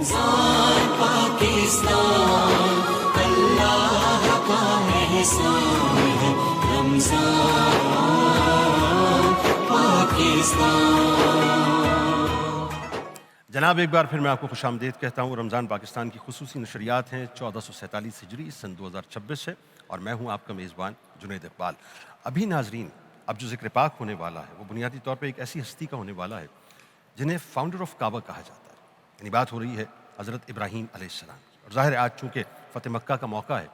رمضان پاکستان اللہ کا احسان ہے، رمضان پاکستان۔ جناب ایک بار پھر میں آپ کو خوش آمدید کہتا ہوں۔ رمضان پاکستان کی خصوصی نشریات ہیں 1447 ہجری سن 2026 سے، اور میں ہوں آپ کا میزبان جنید اقبال۔ ابھی ناظرین اب جو ذکر پاک ہونے والا ہے وہ بنیادی طور پہ ایک ایسی ہستی کا ہونے والا ہے جنہیں فاؤنڈر آف کعبہ کہا جاتا ہے، یعنی بات ہو رہی ہے حضرت ابراہیم علیہ السلام کی۔ اور ظاہر ہے آج چونکہ فتح مکہ کا موقع ہے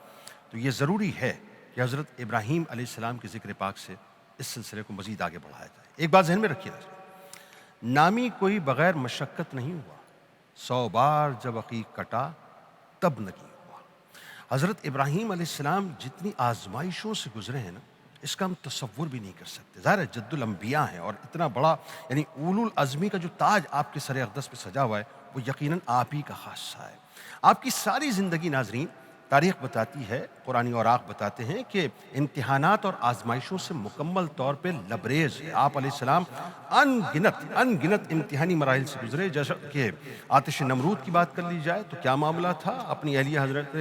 تو یہ ضروری ہے کہ حضرت ابراہیم علیہ السلام کے ذکر پاک سے اس سلسلے کو مزید آگے بڑھایا جائے۔ ایک بات ذہن میں رکھیے ناظرین، نامی کوئی بغیر مشقت نہیں ہوا، 100 بار جب عقیق کٹا تب نگی ہوا۔ حضرت ابراہیم علیہ السلام جتنی آزمائشوں سے گزرے ہیں نا، اس کا ہم تصور بھی نہیں کر سکتے۔ ظاہر ہے جد الانبیاء ہیں، اور اتنا بڑا یعنی اولو العزمی کا جو تاج آپ کے سر اقدس پہ سجا ہوا ہے وہ یقیناً آپ ہی کا خاصہ ہے۔ آپ کی ساری زندگی ناظرین تاریخ بتاتی ہے، قرآنی اوراق بتاتے ہیں کہ امتحانات اور آزمائشوں سے مکمل طور پہ لبریز ہے۔ آپ علیہ السلام ان گنت امتحانی مراحل سے گزرے، جیسا کہ آتش نمرود کی بات کر لی جائے تو کیا معاملہ تھا، اپنی اہلیہ حضرت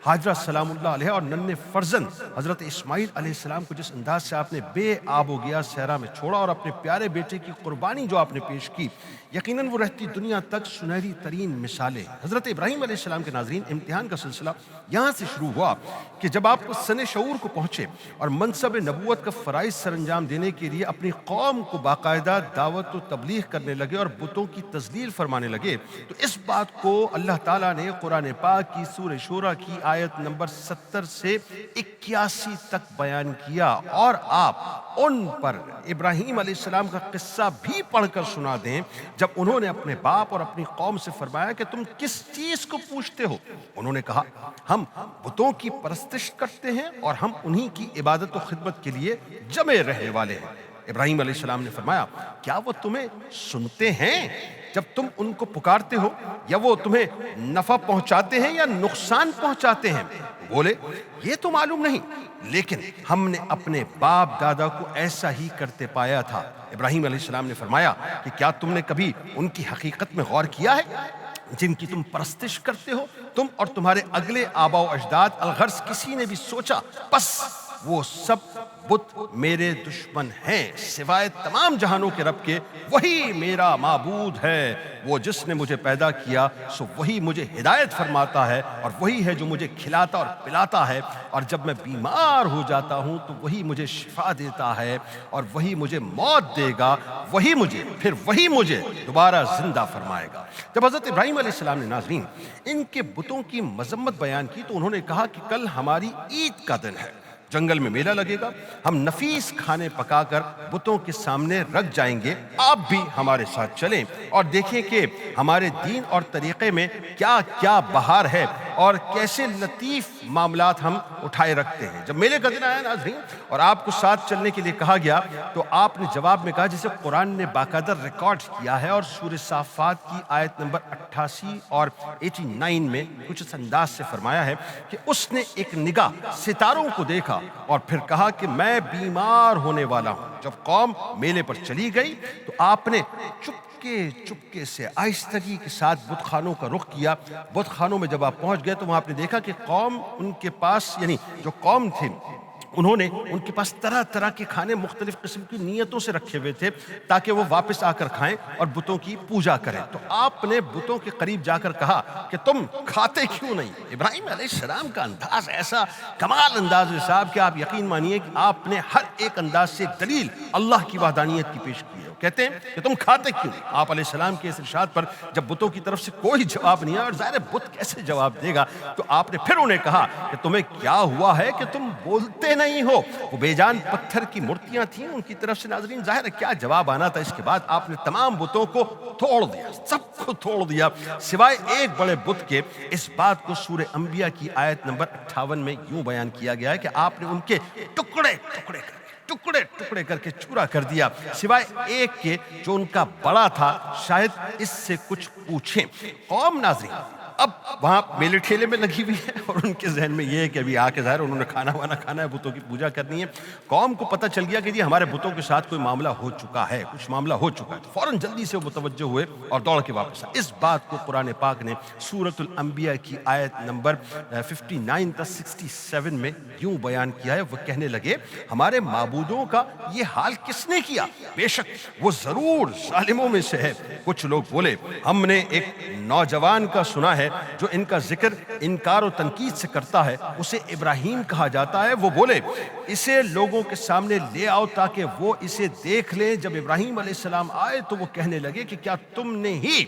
ہاجرہ سلام اللہ علیہ اور ننھے فرزند حضرت اسماعیل علیہ السلام کو جس انداز سے آپ نے بے آب و گیا صحرا میں چھوڑا، اور اپنے پیارے بیٹے کی قربانی جو آپ نے پیش کی، یقیناً وہ رہتی دنیا تک سنہری ترین مثالیں۔ حضرت ابراہیم علیہ السلام کے ناظرین امتحان کا سلسلہ یہاں سے شروع ہوا کہ جب آپ سن شعور کو پہنچے اور منصب نبوت کا فرائض سر انجام دینے کے لیے اپنی قوم کو باقاعدہ دعوت و تبلیغ کرنے لگے اور بتوں کی تذلیل فرمانے لگے، تو اس بات کو اللہ تعالیٰ نے قرآن پاک کی سورہ شورى کی آیت نمبر 70 سے 81 تک بیان کیا، اور آپ ان پر ابراہیم علیہ السلام کا قصہ بھی پڑھ کر سنا دیں جب انہوں نے اپنے باپ اور اپنی قوم سے فرمایا کہ تم کس چیز کو پوچھتے ہو؟ انہوں نے کہا ہم بتوں کی پرستش کرتے ہیں اور ہم انہی کی عبادت و خدمت کے لیے جمے رہنے والے ہیں۔ ابراہیم علیہ السلام نے فرمایا کیا وہ تمہیں سنتے ہیں جب تم ان کو پکارتے ہو، یا وہ تمہیں نفع پہنچاتے ہیں یا نقصان پہنچاتے ہیں؟ بولے یہ تو معلوم نہیں، لیکن ہم نے اپنے باپ دادا کو ایسا ہی کرتے پایا تھا۔ ابراہیم علیہ السلام نے فرمایا کہ کیا تم نے کبھی ان کی حقیقت میں غور کیا ہے جن کی تم پرستش کرتے ہو؟ تم اور تمہارے اگلے آبا و اجداد، الغرض کسی نے بھی سوچا بس وہ سب بت میرے دشمن ہیں، سوائے تمام جہانوں کے رب کے وہی میرا معبود ہے۔ وہ جس نے مجھے پیدا کیا سو وہی مجھے ہدایت فرماتا ہے، اور وہی ہے جو مجھے کھلاتا اور پلاتا ہے، اور جب میں بیمار ہو جاتا ہوں تو وہی مجھے شفا دیتا ہے، اور وہی مجھے موت دے گا، وہی مجھے دوبارہ زندہ فرمائے گا۔ جب حضرت ابراہیم علیہ السلام نے ناظرین ان کے بتوں کی مذمت بیان کی تو انہوں نے کہا کہ کل ہماری عید کا دن ہے، جنگل میں میلہ لگے گا، ہم نفیس کھانے پکا کر بتوں کے سامنے رکھ جائیں گے، آپ بھی ہمارے ساتھ چلیں اور دیکھیں کہ ہمارے دین اور طریقے میں کیا کیا بہار ہے اور کیسے لطیف معاملات ہم اٹھائے رکھتے ہیں۔ جب میلے کا دن آیا ناظرین اور آپ کو ساتھ چلنے کے لیے کہا گیا تو آپ نے جواب میں کہا، جسے قرآن نے باقاعدہ ریکارڈ کیا ہے اور سورہ صافات کی آیت نمبر 88 اور 89 میں کچھ اس انداز سے فرمایا ہے کہ اس نے ایک نگاہ ستاروں کو دیکھا اور پھر کہا کہ میں بیمار ہونے والا ہوں۔ جب قوم میلے پر چلی گئی تو آپ نے چپکے سے آہستگی کے ساتھ بت خانوں کا رخ کیا۔ بت خانوں میں جب آپ پہنچ گئے تو وہاں آپ نے دیکھا کہ قوم ان کے پاس، یعنی جو قوم تھے، انہوں نے ان کے پاس طرح طرح کے کھانے مختلف قسم کی نیتوں سے رکھے ہوئے تھے تاکہ وہ واپس آ کر کھائیں اور بتوں کی پوجا کریں۔ تو آپ نے بتوں کے قریب جا کر کہا کہ تم کھاتے کیوں نہیں؟ ابراہیم علیہ السلام کا انداز ایسا کمال انداز ہے صاحب کہ آپ یقین مانیے کہ آپ نے ہر ایک انداز سے ایک دلیل اللہ کی وحدانیت کی پیش کی ہے۔ کہتے ہیں کہ تم کھاتے کیوں؟ آپ علیہ السلام کے اس ارشاد پر جب بتوں کی طرف سے کوئی جواب نہیں آیا، اور ظاہر بت کیسے جواب دے گا، تو آپ نے پھر انہیں کہا کہ تمہیں کیا ہوا ہے کہ تم بولتے نہیں ہو؟ وہ بے جان پتھر کی مورتیاں تھیں ان کی طرف سے ناظرین، ظاہر ہے کیا جواب آنا تھا۔ اس کے بعد آپ نے تمام بتوں کو توڑ دیا، سب کو توڑ دیا سوائے ایک بڑے بت کے۔ اس بات کو سورہ انبیاء کی آیت نمبر 58 میں یوں بیان کیا گیا ہے کہ آپ نے ان کے ٹکڑے کر کے چورا کر دیا، سوائے ایک کے جو ان کا بڑا تھا، شاید اس سے کچھ پوچھیں۔ قوم ناظرین اب وہاں میلے ٹھیلے میں لگی ہوئی ہے اور ان کے ذہن میں یہ ہے کہ ابھی آ کے ظاہر انہوں نے کھانا وانا کھانا ہے، بتوں کی پوجا کرنی ہے۔ قوم کو پتہ چل گیا کہ جی ہمارے بتوں کے ساتھ کوئی معاملہ ہو چکا ہے، کچھ معاملہ ہو چکا ہے، تو فوراً جلدی سے وہ متوجہ ہوئے اور دوڑ کے واپس آئے۔ اس بات کو قرآن پاک نے سورۃ الانبیاء کی آیت نمبر 59 تا 67 میں یوں بیان کیا ہے، وہ کہنے لگے ہمارے معبودوں کا یہ حال کس نے کیا؟ بے شک وہ ضرور ظالموں میں سے ہے۔ کچھ لوگ بولے ہم نے ایک نوجوان کا سنا ہے جو ان کا ذکر انکار و تنقید سے کرتا ہے، اسے ابراہیم کہا جاتا ہے۔ وہ بولے اسے لوگوں کے سامنے لے آؤ تاکہ وہ اسے دیکھ لیں۔ جب ابراہیم علیہ السلام آئے تو وہ کہنے لگے کہ کیا تم نے ہی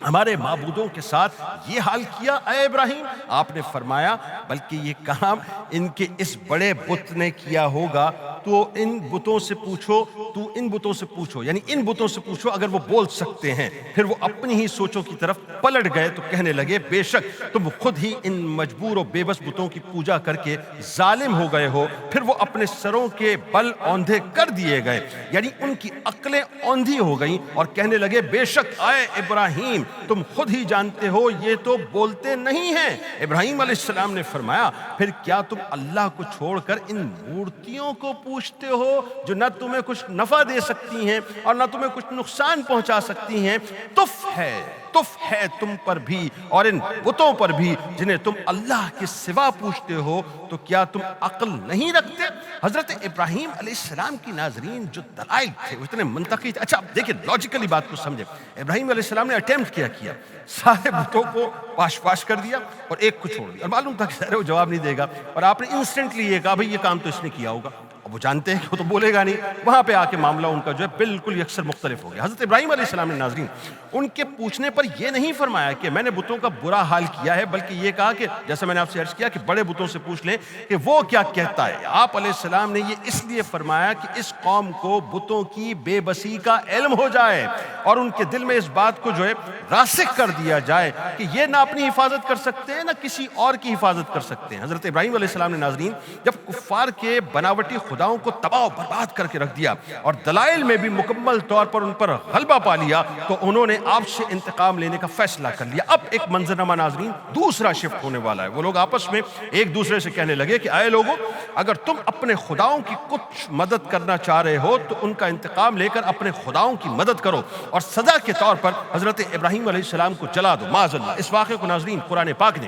ہمارے معبودوں کے ساتھ یہ حال کیا اے ابراہیم؟ آپ نے فرمایا بلکہ یہ کام ان کے اس بڑے بت نے کیا ہوگا، تو ان بتوں سے پوچھو یعنی ان بتوں سے پوچھو اگر وہ بول سکتے ہیں۔ پھر وہ اپنی ہی سوچوں کی طرف پلٹ گئے تو کہنے لگے بے شک تم خود ہی ان مجبور و بے بس بتوں کی پوجا کر کے ظالم ہو گئے ہو۔ پھر وہ اپنے سروں کے بل اوندھے کر دیے گئے، یعنی ان کی عقلیں اوندھی ہو گئیں اور کہنے لگے بے شک اے ابراہیم تم خود ہی جانتے ہو یہ تو بولتے نہیں ہیں۔ ابراہیم علیہ السلام نے فرمایا پھر کیا تم اللہ کو چھوڑ کر ان مورتیوں کو پوچھتے ہو جو نہ تمہیں کچھ نفع دے سکتی ہیں اور نہ تمہیں کچھ نقصان پہنچا سکتی ہیں؟ تف ہے تم پر بھی اور ان بتوں پر بھی جنہیں تم اللہ کے سوا پوچھتے ہو، تو کیا تم عقل نہیں رکھتے؟ حضرت ابراہیم علیہ السلام کی ناظرین جو دلائل تھے وہ اتنے منطقی تھے۔ اچھا دیکھیں لاجیکلی بات کو سمجھیں، ابراہیم علیہ السلام نے اٹیمپٹ کیا سارے بتوں کو پاش کر دیا اور ایک کو چھوڑ دیا، اور معلوم تھا کہ وہ جواب نہیں دے گا، اور آپ نے انسٹنٹلی یہ کہا بھئی یہ کام تو اس نے کیا ہوگا۔ اب وہ جانتے ہیں کہ وہ تو بولے گا نہیں، وہاں پہ آ کے معاملہ ان کا جو ہے بالکل یکسر مختلف ہو گیا۔ حضرت ابراہیم علیہ السلام نے ناظرین ان کے پوچھنے پر یہ نہیں فرمایا کہ میں نے بتوں کا برا حال کیا ہے، بلکہ یہ کہا کہ جیسا میں نے آپ سے عرض کیا کہ بڑے بتوں سے پوچھ لیں کہ وہ کیا کہتا ہے۔ آپ علیہ السلام نے یہ اس لیے فرمایا کہ اس قوم کو بتوں کی بے بسی کا علم ہو جائے اور ان کے دل میں اس بات کو جو ہے راسخ کر دیا جائے کہ یہ نہ اپنی حفاظت کر سکتے ہیں نہ کسی اور کی حفاظت کر سکتے ہیں۔ حضرت ابراہیم علیہ السلام نے ناظرین جب کفار کے بناوٹی خداؤں کو تباہ و برباد کر کے رکھ دیا اور دلائل میں بھی مکمل طور پر ان پر غلبہ پا لیا، تو انہوں نے آپ سے انتقام لینے کا فیصلہ کر لیا۔ اب ایک منظرنامہ ناظرین دوسرا شفٹ ہونے والا ہے۔ وہ لوگ آپس میں ایک دوسرے سے کہنے لگے کہ اے لوگوں اگر تم اپنے خداؤں کی کچھ مدد کرنا چاہ رہے ہو تو ان کا انتقام لے کر اپنے خداؤں کی مدد کرو اور سزا کے طور پر حضرت ابراہیم علیہ السلام کو جلا دو معاذ اللہ۔ اس واقعے کو ناظرین قرآن پاک نے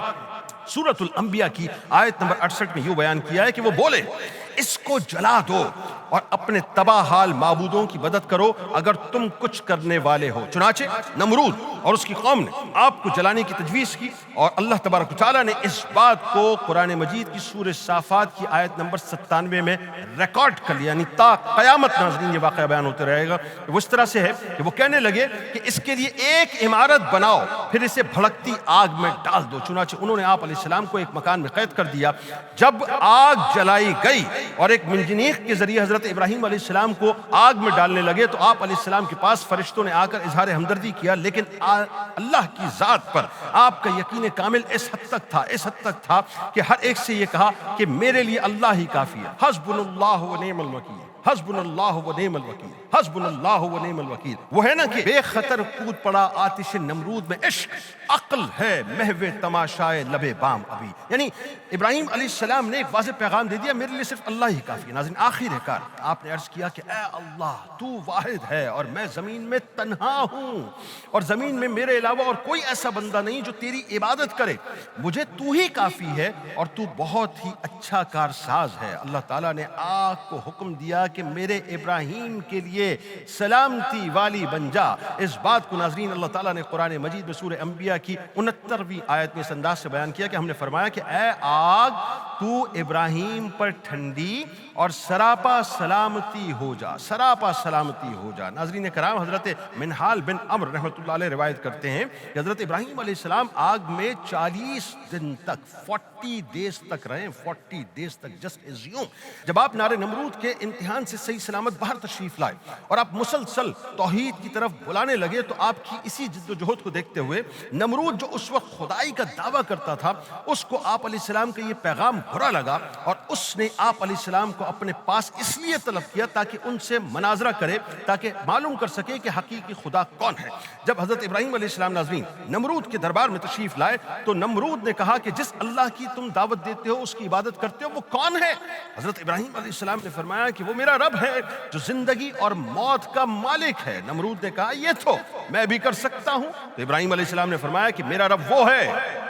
سورۃ الانبیاء کی آیت نمبر 68 میں یوں بیان کیا ہے کہ وہ بولے اس کو جلا دو اور اپنے تباہ حال معبودوں کی مدد کرو اگر تم کچھ کرنے والے ہو۔ چنانچہ نمرود اور اس کی قوم نے آپ کو جلانے کی تجویز کی اور اللہ تبارک و تعالیٰ نے اس بات کو قرآن مجید کی سورہ صافات کی آیت نمبر 97 میں ریکارڈ کر لیا، یعنی تا قیامت ناظرین یہ واقعہ بیان ہوتے رہے گا۔ وہ اس طرح سے ہے کہ وہ کہنے لگے کہ اس کے لیے ایک عمارت بناؤ پھر اسے بھڑکتی آگ میں ڈال دو۔ چنانچہ انہوں نے آپ علیہ السلام کو ایک مکان میں قید کر دیا۔ جب آگ جلائی گئی اور ایک منجنیق کے ذریعے حضرت ابراہیم علیہ السلام کو آگ میں ڈالنے لگے تو آپ علیہ السلام کے پاس فرشتوں نے آ کر اظہار ہمدردی کیا، لیکن اللہ کی ذات پر آپ کا یقین کامل اس حد تک تھا کہ ہر ایک سے یہ کہا کہ میرے لیے اللہ ہی کافی ہے، حسبنا اللہ و نعم الوکیل، حسبنا اللہ و نعم الوکیل، حسبنا اللہ و نعم الوکیل۔ وہ ہے نا کہ بے خطر کود پڑا آتش نمرود میں عشق، عقل ہے محو تماشائے لبے بام ابھی۔ یعنی ابراہیم علیہ السلام نے ایک واضح پیغام دے دیا میرے لیے صرف اللہ ہی کافی ہے۔ ناظرین آخر کار آپ نے عرض کیا کہ اے اللہ تو واحد ہے اور میں زمین میں تنہا ہوں اور زمین میں میرے علاوہ اور کوئی ایسا بندہ نہیں جو تیری عبادت کرے، مجھے تو ہی کافی ہے اور تو بہت ہی اچھا کارساز ہے۔ اللہ تعالیٰ نے آگ کو حکم دیا کہ میرے ابراہیم کے لیے سلامتی والی بن جا۔ اس بات کو ناظرین اللہ تعالیٰ نے قرآن مجید میں سورہ انبیاء کی 69ویں آیت میں اس انداز سے بیان کیا کہ ہم نے فرمایا کہ اے آگ تو ابراہیم پر ٹھنڈی اور سراپا سلامتی ہو جا، سراپا سلامتی ہو جا۔ ناظرین کرام حضرت منہال بن عمر رحمۃ اللہ علیہ روایت کرتے ہیں کہ حضرت ابراہیم علیہ السلام آگ میں 40 دن تک 40 days تک رہے، 40 days تک۔ جسٹ ایزیوم جب آپ نار نمرود کے امتحان سے صحیح سلامت باہر تشریف لائے اور آپ مسلسل توحید کی طرف بلانے لگے تو آپ کی اسی جد و جہد کو دیکھتے ہوئے نمرود جو اس وقت خدائی کا دعویٰ کرتا تھا اس کو آپ علیہ السلام کا یہ پیغام برا لگا اور اس نے آپ علیہ السلام کو اپنے پاس اس لیے طلب کیا تاکہ ان سے مناظرہ کرے، تاکہ معلوم کر سکے کہ حقیقی خدا کون ہے۔ جب حضرت ابراہیم علیہ السلام ناظرین نمرود کے دربار میں تشریف لائے تو نمرود نے کہا کہ جس اللہ کی تم دعوت دیتے ہو، اس کی عبادت کرتے ہو، وہ کون ہے؟ حضرت ابراہیم علیہ السلام نے فرمایا کہ وہ میرا رب ہے جو زندگی اور موت کا مالک ہے۔ نمرود نے کہا یہ تو میں بھی کر سکتا ہوں۔ تو ابراہیم علیہ السلام نے فرمایا کہ میرا رب وہ ہے،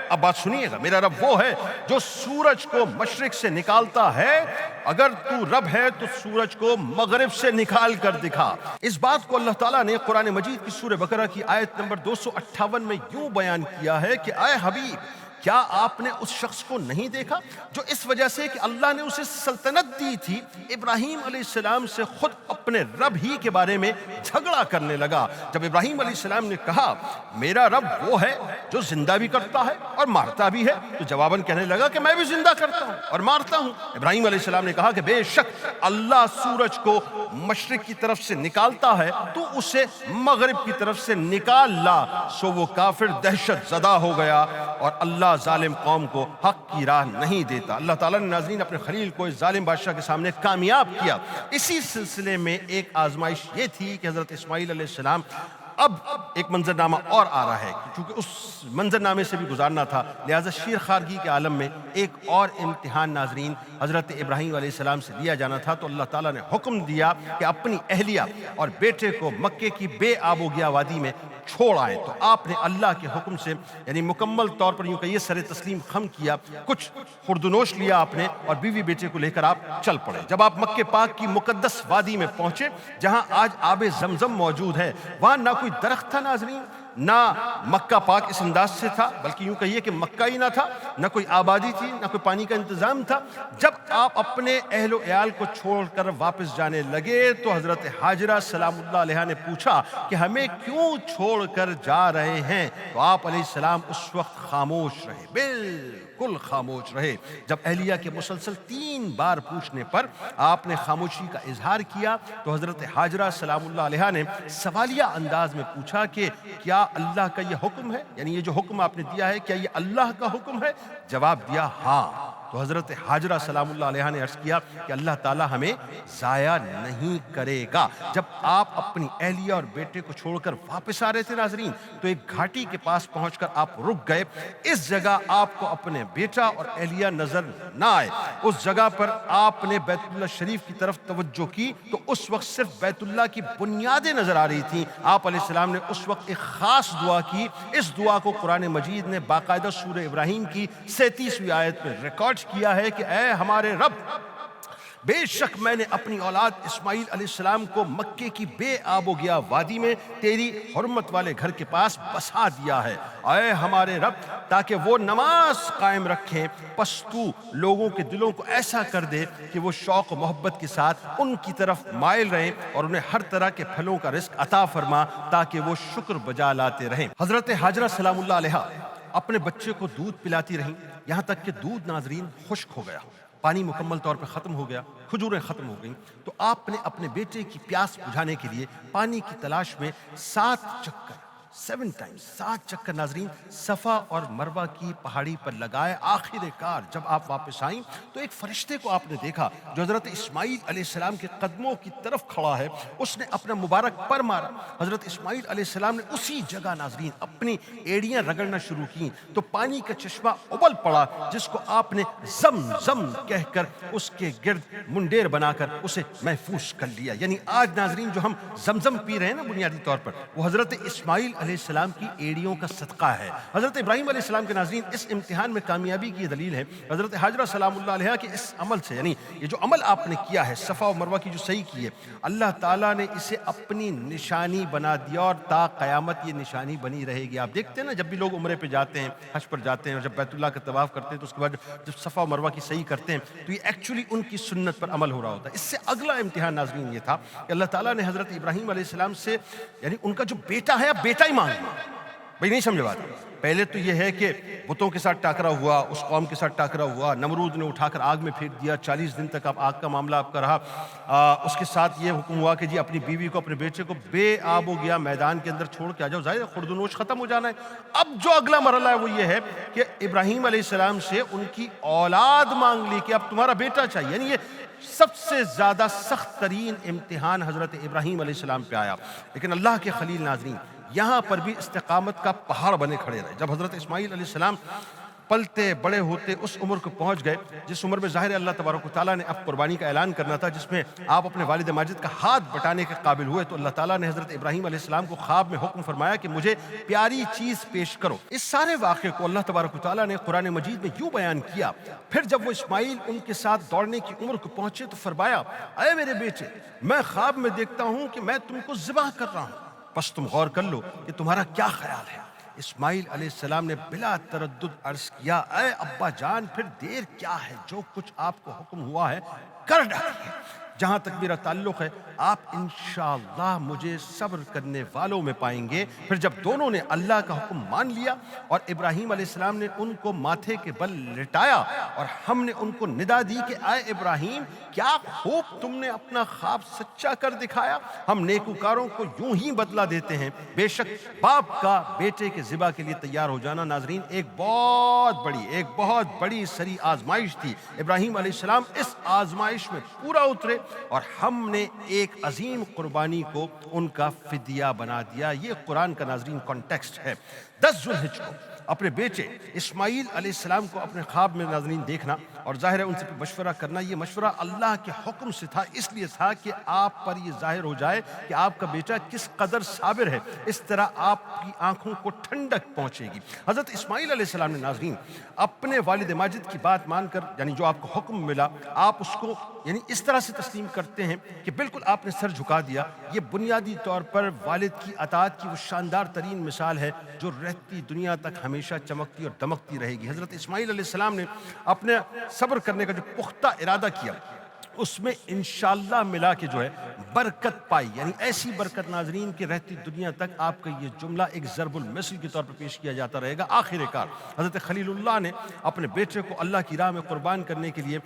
اب بات سنیے گا، میرا رب وہ ہے جو سورج کو مشرق سے نکالتا ہے، اگر تو رب ہے تو سورج کو مغرب سے نکال کر دکھا۔ اس بات کو اللہ تعالیٰ نے قرآن مجید کی سورہ بقرہ کی آیت نمبر 258 میں یوں بیان کیا ہے کہ اے حبیب، کیا آپ نے اس شخص کو نہیں دیکھا جو اس وجہ سے کہ اللہ نے اسے سلطنت دی تھی، ابراہیم علیہ السلام سے خود اپنے رب ہی کے بارے میں جھگڑا کرنے لگا؟ جب ابراہیم علیہ السلام نے کہا میرا رب وہ ہے جو زندہ بھی کرتا ہے اور مارتا بھی ہے، تو جواباً کہنے لگا کہ میں بھی زندہ کرتا ہوں اور مارتا ہوں۔ ابراہیم علیہ السلام نے کہا کہ بے شک اللہ سورج کو مشرق کی طرف سے نکالتا ہے، تو اسے مغرب کی طرف سے نکال لا۔ سو وہ کافر دہشت زدہ ہو گیا اور اللہ ظالم قوم کو حق کی راہ نہیں دیتا۔ اللہ تعالیٰ نے ناظرین اپنے خلیل کو اس ظالم بادشاہ کے سامنے کامیاب کیا۔ اسی سلسلے میں ایک آزمائش یہ تھی کہ حضرت اسماعیل علیہ السلام اب ایک منظرنامہ اور آ رہا ہے، چونکہ اس منظرنامے سے بھی گزارنا تھا، لہٰذا شیر خارگی کے عالم میں ایک اور امتحان ناظرین حضرت ابراہیم علیہ السلام سے لیا جانا تھا۔ تو اللہ تعالیٰ نے حکم دیا کہ اپنی اہلیہ اور بیٹے کو مکے کی بے آب و گیا وادی میں چھوڑ آئیں۔ تو آپ نے اللہ کے حکم سے یعنی مکمل طور پر یوں کہیے سر تسلیم خم کیا، کچھ خوردنوش لیا آپ نے اور بیوی بیٹے کو لے کر آپ چل پڑے۔ جب آپ مکہ پاک کی مقدس وادی میں پہنچے جہاں آج آب زمزم موجود ہے، وہاں نہ کوئی درخت تھا ناظرین، نہ مکہ پاک اس انداز سے تھا، بلکہ یوں کہیے کہ مکہ ہی نہ تھا، نہ کوئی آبادی تھی، نہ کوئی پانی کا انتظام تھا۔ جب آپ اپنے اہل و عیال کو چھوڑ کر واپس جانے لگے تو حضرت ہاجرہ سلام اللہ علیہا نے پوچھا کہ ہمیں کیوں چھوڑ کر جا رہے ہیں؟ تو آپ علیہ السلام اس وقت خاموش رہے، بالکل خاموش رہے۔ جب اہلیہ کے مسلسل 3 بار پوچھنے پر آپ نے خاموشی کا اظہار کیا تو حضرت ہاجرہ سلام اللہ علیہا نے سوالیہ انداز میں پوچھا کہ کیا اللہ کا یہ حکم ہے؟ یعنی یہ جو حکم آپ نے دیا ہے کیا یہ اللہ کا حکم ہے؟ جواب دیا ہاں۔ تو حضرت ہاجرہ سلام اللہ علیہا نے عرض کیا کہ اللہ تعالیٰ ہمیں ضائع نہیں کرے گا۔ جب آپ اپنی اہلیہ اور بیٹے کو چھوڑ کر واپس آ رہے تھے ناظرین تو ایک گھاٹی کے پاس پہنچ کر آپ رک گئے۔ اس جگہ آپ کو اپنے بیٹا اور اہلیہ نظر نہ آئے۔ اس جگہ پر آپ نے بیت اللہ شریف کی طرف توجہ کی تو اس وقت صرف بیت اللہ کی بنیادیں نظر آ رہی تھیں۔ آپ علیہ السلام نے اس وقت ایک خاص دعا کی۔ اس دعا کو قرآن مجید نے باقاعدہ سورہ ابراہیم کی 37ویں آیت میں ریکارڈ کیا ہے کہ اے ہمارے رب، بے شک میں نے اپنی اولاد اسماعیل علیہ السلام کو مکے کی بے آب و گیا وادی میں تیری حرمت والے گھر کے پاس بسا دیا ہے، اے ہمارے رب، تاکہ وہ نماز قائم رکھیں، پس تو لوگوں کے دلوں کو ایسا کر دے کہ وہ شوق و محبت کے ساتھ ان کی طرف مائل رہیں اور انہیں ہر طرح کے پھلوں کا رزق عطا فرما تاکہ وہ شکر بجا لاتے رہیں۔ حضرت ہاجرہ سلام اللہ علیہا اپنے بچے کو دودھ پلاتی رہیں یہاں تک کہ دودھ ناظرین خشک ہو گیا، پانی مکمل طور پہ ختم ہو گیا، کھجوریں ختم ہو گئیں۔ تو آپ نے اپنے بیٹے کی پیاس بجھانے کے لیے پانی کی تلاش میں 7 چکر 7 چکر ناظرین صفا اور مروہ کی پہاڑی پر لگائے۔ آخر کار جب آپ واپس آئیں تو ایک فرشتے کو آپ نے دیکھا جو حضرت اسماعیل علیہ السلام کے قدموں کی طرف کھڑا ہے۔ اس نے اپنا مبارک پر مارا۔ حضرت اسماعیل علیہ السلام نے اسی جگہ ناظرین اپنی ایڑیاں رگڑنا شروع کی تو پانی کا چشمہ ابل پڑا جس کو آپ نے زم زم کہہ کر اس کے گرد منڈیر بنا کر اسے محفوظ کر لیا۔ یعنی آج ناظرین جو ہم زمزم پی رہے ہیں نا بنیادی طور پر، وہ حضرت اسماعیل علیہ السلام کی ایڑیوں کا صدقہ ہے۔ حضرت ابراہیم علیہ السلام کے ناظرین اس امتحان میں کامیابی کی دلیل ہے حضرت ہاجرہ سلام اللہ علیہا کے اس عمل سے، یعنی یہ جو عمل آپ نے کیا ہے صفا و مروہ کی جو صحیح کی ہے، اللہ تعالیٰ نے اسے اپنی نشانی بنا دیا اور تا قیامت یہ نشانی بنی رہے گی۔ آپ دیکھتے ہیں نا جب بھی لوگ عمرے پہ جاتے ہیں، حج پر جاتے ہیں اور جب بیت اللہ کا طواف کرتے ہیں تو اس کے بعد جب صفا و مروہ کی صحیح کرتے ہیں تو یہ ایکچولی ان کی سنت پر عمل ہو رہا ہوتا ہے۔ اس سے اگلا امتحان ناظرین یہ تھا کہ اللہ تعالیٰ نے حضرت ابراہیم علیہ السلام سے یعنی ان کا جو بیٹا ہے اب بیٹا ہی مانگ لیا، بھائی نہیں سمجھ بات. پہلے تو یہ ہے کہ بتوں کے ساتھ ٹاکرا ہوا, اس قوم کے ساتھ ٹاکرا ہوا, نمرود نے اٹھا کر آگ میں پھینک دیا, 40 دن تک اب آگ کا معاملہ آپ کا رہا. اس کے ساتھ یہ حکم ہوا کہ جی اپنی بیوی کو, اپنے بیٹے کو بے آب ہو گیا میدان کے اندر چھوڑ کے آ جاؤ, ظاہر خرد و نوش ختم ہو جانا ہے. اب جو اگلا مرحلہ ہے وہ یہ ہے کہ ابراہیم علیہ السلام سے ان کی اولاد مانگ لی کہ اب تمہارا بیٹا چاہیے. یعنی یہ سب سے زیادہ سخت ترین امتحان حضرت ابراہیم علیہ السلام پہ آیا. لیکن اللہ کے خلیل ناظرین, یہاں پر بھی استقامت کا پہاڑ بنے کھڑے رہے. جب حضرت اسماعیل علیہ السلام پلتے بڑے ہوتے اس عمر کو پہنچ گئے جس عمر میں ظاہر اللہ تبارک و تعالیٰ نے اب قربانی کا اعلان کرنا تھا, جس میں آپ اپنے والد ماجد کا ہاتھ بٹانے کے قابل ہوئے, تو اللہ تعالیٰ نے حضرت ابراہیم علیہ السلام کو خواب میں حکم فرمایا کہ مجھے پیاری چیز پیش کرو. اس سارے واقعے کو اللہ تبارک و تعالیٰ نے قرآن مجید میں یوں بیان کیا. پھر جب وہ اسماعیل ان کے ساتھ دوڑنے کی عمر کو پہنچے تو فرمایا, اے میرے بیٹے, میں خواب میں دیکھتا ہوں کہ میں تم کو ذبح کر رہا ہوں, بس تم غور کر لو کہ تمہارا کیا خیال ہے. اسماعیل علیہ السلام نے بلا تردد عرض کیا, اے ابا جان, پھر دیر کیا ہے, جو کچھ آپ کو حکم ہوا ہے کر ڈالیے. جہاں تک میرا تعلق ہے آپ انشاءاللہ مجھے صبر کرنے والوں میں پائیں گے. پھر جب دونوں نے اللہ کا حکم مان لیا اور ابراہیم علیہ السلام نے ان کو ماتھے کے بل لٹایا اور ہم نے ان کو ندا دی کہ اے ابراہیم, کیا خوب تم نے اپنا خواب سچا کر دکھایا, ہم نیکوکاروں کو یوں ہی بدلہ دیتے ہیں. بے شک باپ کا بیٹے کے ذبح کے لیے تیار ہو جانا ناظرین ایک بہت بڑی سری آزمائش تھی. ابراہیم علیہ السلام اس آزمائش میں پورا اترے اور ہم نے ایک عظیم قربانی کو ان کا فدیہ بنا دیا. یہ قرآن کا ناظرین کانٹیکسٹ ہے. 10 ذوالحج کو اپنے بیٹے اسماعیل علیہ السلام کو اپنے خواب میں ناظرین دیکھنا اور ظاہر ہے ان سے مشورہ کرنا, یہ مشورہ اللہ کے حکم سے تھا, اس لیے تھا کہ آپ پر یہ ظاہر ہو جائے کہ آپ کا بیٹا کس قدر صابر ہے, اس طرح آپ کی آنکھوں کو ٹھنڈک پہنچے گی. حضرت اسماعیل علیہ السلام نے ناظرین اپنے والد ماجد کی بات مان کر, یعنی جو آپ کو حکم ملا آپ اس کو یعنی اس طرح سے تسلیم کرتے ہیں کہ بالکل آپ نے سر جھکا دیا. یہ بنیادی طور پر والد کی اطاعت کی وہ شاندار ترین مثال ہے جو رہتی دنیا تک ہمیشہ چمکتی اور دمکتی رہے گی. حضرت اسماعیل علیہ السلام نے اپنے صبر کرنے کا جو پختہ ارادہ کیا اس میں انشاءاللہ ملا کے جو ہے برکت پائی, یعنی ایسی برکت ناظرین کہ رہتی دنیا تک آپ کا یہ جملہ ایک ضرب المثل کے طور پر پیش کیا جاتا رہے گا. آخر کار حضرت خلیل اللہ نے اپنے بیٹے کو اللہ کی راہ میں قربان کرنے کے لیے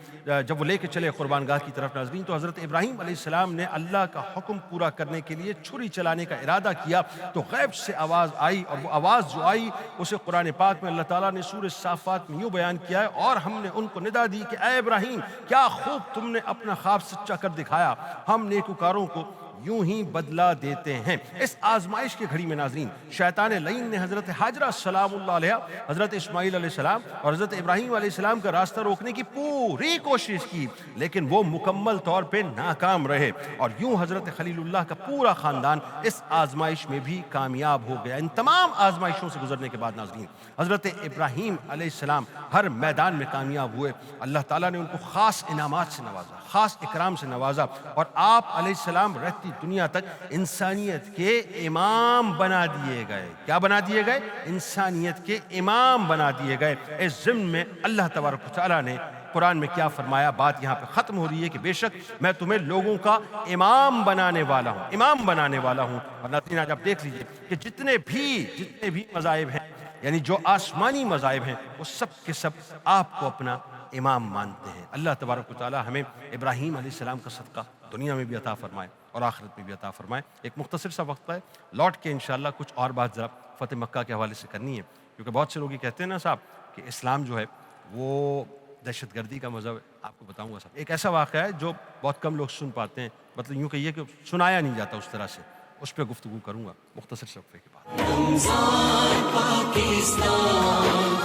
جب وہ لے کے چلے قربان گاہ کی طرف ناظرین, تو حضرت ابراہیم علیہ السلام نے اللہ کا حکم پورا کرنے کے لیے چھری چلانے کا ارادہ کیا تو غیب سے آواز آئی, اور وہ آواز جو آئی اسے قرآن پاک میں اللہ تعالیٰ نے سورہ صافات میں یوں بیان کیا ہے, اور ہم نے ان کو ندا دی کہ اے ابراہیم, کیا خوب تم نے اپنا خواب سچا کر دکھایا, ہم نیکوکاروں کو یوں ہی بدلہ دیتے ہیں. اس آزمائش کی گھڑی میں ناظرین شیطان لعین نے حضرت ہاجرہ سلام اللہ علیہ, حضرت اسماعیل علیہ السلام اور حضرت ابراہیم علیہ السلام کا راستہ روکنے کی پوری کوشش کی, لیکن وہ مکمل طور پہ ناکام رہے, اور یوں حضرت خلیل اللہ کا پورا خاندان اس آزمائش میں بھی کامیاب ہو گیا. ان تمام آزمائشوں سے گزرنے کے بعد ناظرین حضرت ابراہیم علیہ السلام ہر میدان میں کامیاب ہوئے. اللہ تعالیٰ نے ان کو خاص انعامات سے نوازا, خاص اکرام سے نوازا, اور آپ علیہ السلام رہتی دنیا تک انسانیت کے امام بنا دیے گئے. کیا بنا دیے گئے؟ انسانیت کے امام بنا دیے گئے. اس ضمن میں اللہ تبارک و تعالیٰ نے قرآن میں کیا فرمایا, بات یہاں پہ ختم ہو رہی ہے کہ بے شک میں تمہیں لوگوں کا امام بنانے والا ہوں. اور ناظرین آج آپ دیکھ لیجئے کہ جتنے بھی مذاہب ہیں, یعنی جو آسمانی مذاہب ہیں, وہ سب کے سب آپ کو اپنا امام مانتے ہیں. اللہ تبارک و تعالی ہمیں ابراہیم علیہ السلام کا صدقہ دنیا میں بھی عطا فرمائے اور آخرت میں بھی عطا فرمائے. ایک مختصر سا وقت ہے, لوٹ کے انشاءاللہ کچھ اور بات ذرا فتح مکہ کے حوالے سے کرنی ہے, کیونکہ بہت سے لوگ یہ کہتے ہیں نا صاحب کہ اسلام جو ہے وہ دہشت گردی کا مذہب ہے. آپ کو بتاؤں گا صاحب, ایک ایسا واقعہ ہے جو بہت کم لوگ سن پاتے ہیں, مطلب یوں کہیے کہ سنایا نہیں جاتا اس طرح سے, اس پہ گفتگو کروں گا مختصر سے وقفے کے بعد. رمضان پاکستان